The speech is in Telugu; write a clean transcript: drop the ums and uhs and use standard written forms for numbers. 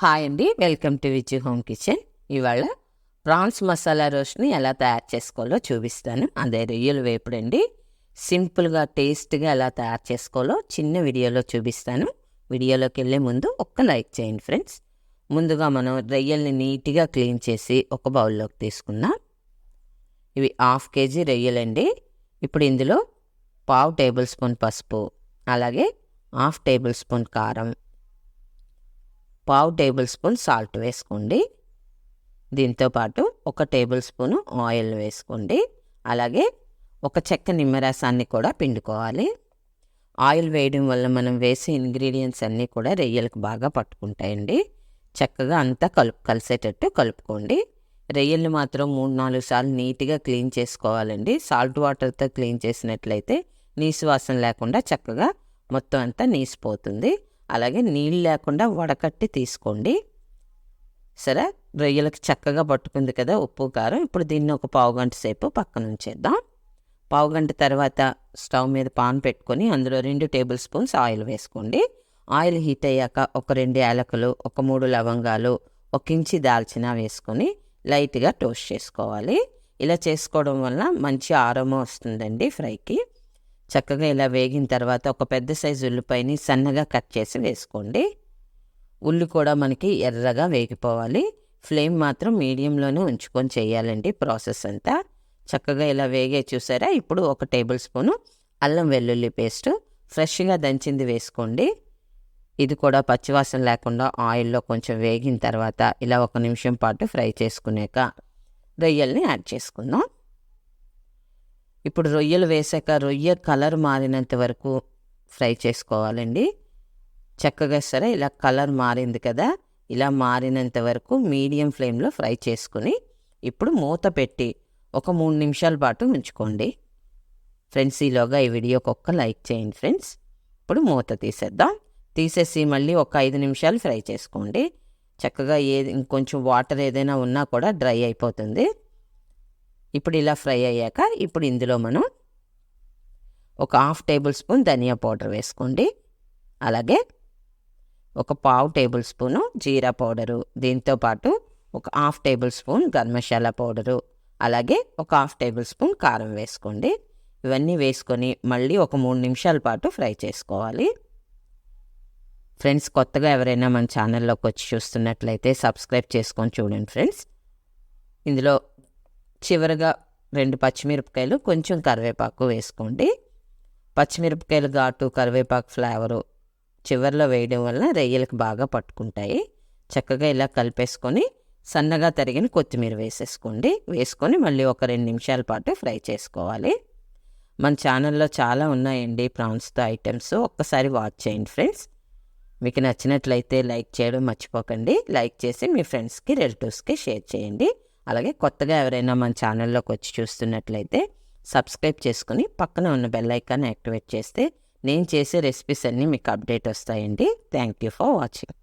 హాయ్ అండి, welcome to Vijay home kitchen. ఇవాళ ప్రాన్స్ మసాలా రోస్ట్ని ఎలా తయారు చేసుకోవాలో చూపిస్తాను. అదే రొయ్యలు వేపుడండి. సింపుల్గా టేస్ట్గా ఎలా తయారు చేసుకోవాలో చిన్న వీడియోలో చూపిస్తాను. వీడియోలోకి వెళ్ళే ముందు ఒక్క లైక్ చేయండి ఫ్రెండ్స్. ముందుగా మనం రొయ్యల్ని నీట్గా క్లీన్ చేసి ఒక బౌల్లోకి తీసుకుందాం. ఇవి 1/2 kg రొయ్యలండి. ఇప్పుడు ఇందులో 1/2 టేబుల్ స్పూన్ పసుపు, అలాగే 1/2 టేబుల్ స్పూన్ కారం, 1/2 టేబుల్ స్పూన్ సాల్ట్ వేసుకోండి. దీంతోపాటు 1 టేబుల్ స్పూను ఆయిల్ వేసుకోండి. అలాగే ఒక చెక్క నిమ్మరసాన్ని కూడా పిండుకోవాలి. ఆయిల్ వేయడం వల్ల మనం వేసే ఇంగ్రీడియంట్స్ అన్నీ కూడా రొయ్యలకు బాగా పట్టుకుంటాయండి. చక్కగా అంతా కలిసేటట్టు కలుపుకోండి. రొయ్యల్ని మాత్రం 3-4 సార్లు నీట్గా క్లీన్ చేసుకోవాలండి. సాల్ట్ వాటర్తో క్లీన్ చేసినట్లయితే నీసు వాసన లేకుండా చక్కగా మొత్తం అంతా నీసిపోతుంది. అలాగే నీళ్ళు లేకుండా వడకట్టి తీసుకోండి. సరే, రొయ్యలకు చక్కగా పట్టుకుంది కదా ఉప్పు కారం. ఇప్పుడు దీన్ని ఒక 1/2 గంట సేపు పక్కన ఉంచేద్దాం. 1/2 గంట తర్వాత స్టవ్ మీద పాన్ పెట్టుకొని అందులో 2 టేబుల్ స్పూన్స్ ఆయిల్ వేసుకోండి. ఆయిల్ హీట్ అయ్యాక ఒక 2 యాలకులు, ఒక 3 లవంగాలు, 1 ఇంచి దాల్చిన వేసుకొని లైట్గా టోస్ట్ చేసుకోవాలి. ఇలా చేసుకోవడం వల్ల మంచి ఆరోమా వస్తుందండి ఫ్రైకి. చక్కగా ఇలా వేగిన తర్వాత ఒక పెద్ద సైజు ఉల్లిపాయని సన్నగా కట్ చేసి వేసుకోండి. ఉల్లి కూడా మనకి ఎర్రగా వేగిపోవాలి. ఫ్లేమ్ మాత్రం మీడియంలోనే ఉంచుకొని చేయాలండి ప్రాసెస్ అంతా. చక్కగా ఇలా వేగే చూసారా. ఇప్పుడు 1 టేబుల్ స్పూను అల్లం వెల్లుల్లి పేస్టు ఫ్రెష్గా దంచింది వేసుకోండి. ఇది కూడా పచ్చివాసన లేకుండా ఆయిల్లో కొంచెం వేగిన తర్వాత ఇలా 1 నిమిషం పాటు ఫ్రై చేసుకునేక రొయ్యల్ని యాడ్ చేసుకుందాం. ఇప్పుడు రొయ్యలు వేసాక రొయ్య కలర్ మారినంత వరకు ఫ్రై చేసుకోవాలండి. చక్కగా సరే ఇలా కలర్ మారింది కదా, ఇలా మారినంత వరకు మీడియం ఫ్లేమ్లో ఫ్రై చేసుకుని ఇప్పుడు మూత పెట్టి ఒక 3 నిమిషాల పాటు ఉంచుకోండి. ఫ్రెండ్స్, ఈలోగా ఈ వీడియోకి ఒక్క లైక్ చేయండి ఫ్రెండ్స్. ఇప్పుడు మూత తీసేద్దాం. తీసేసి మళ్ళీ ఒక 5 నిమిషాలు ఫ్రై చేసుకోండి. చక్కగా ఇంకొంచెం వాటర్ ఏదైనా ఉన్నా కూడా డ్రై అయిపోతుంది. ఇప్పుడు ఇలా ఫ్రై అయ్యాక ఇప్పుడు ఇందులో మనం ఒక 1/2 టేబుల్ స్పూన్ ధనియా పౌడర్ వేసుకోండి. అలాగే ఒక 1/2 టేబుల్ స్పూను జీరా పౌడరు, దీంతోపాటు ఒక 1/2 table spoon garam masala powder, అలాగే ఒక 1/2 టేబుల్ స్పూన్ కారం వేసుకోండి. ఇవన్నీ వేసుకొని మళ్ళీ ఒక 3 నిమిషాల పాటు ఫ్రై చేసుకోవాలి. ఫ్రెండ్స్, కొత్తగా ఎవరైనా మన ఛానల్లోకి వచ్చి చూస్తున్నట్లయితే సబ్స్క్రైబ్ చేసుకొని చూడండి ఫ్రెండ్స్. ఇందులో చివరగా 2 పచ్చిమిరపకాయలు, కొంచెం కరివేపాకు వేసుకోండి. పచ్చిమిరపకాయలు ఘాటు, కరివేపాకు ఫ్లేవరు చివరిలో వేయడం వల్ల రొయ్యలకు బాగా పట్టుకుంటాయి. చక్కగా ఇలా కలిపేసుకొని సన్నగా తరిగిన కొత్తిమీర వేసేసుకోండి. వేసుకొని మళ్ళీ ఒక 2 నిమిషాల పాటు ఫ్రై చేసుకోవాలి. మన ఛానల్లో చాలా ఉన్నాయండి ప్రాన్స్తో ఐటమ్స్, ఒక్కసారి వాచ్ చేయండి ఫ్రెండ్స్. మీకు నచ్చినట్లయితే లైక్ చేయడం మర్చిపోకండి. లైక్ చేసి మీ ఫ్రెండ్స్కి, రిలేటివ్స్కి షేర్ చేయండి. అలాగే కొత్తగా ఎవరైనా మన ఛానల్లోకి వచ్చి చూస్తున్నట్లయితే సబ్స్క్రైబ్ చేసుకుని పక్కన ఉన్న బెల్ ఐకాన్ యాక్టివేట్ చేస్తే నేను చేసే రెసిపీస్ అన్నీ మీకు అప్డేట్ వస్తాయండి. Thank you for watching.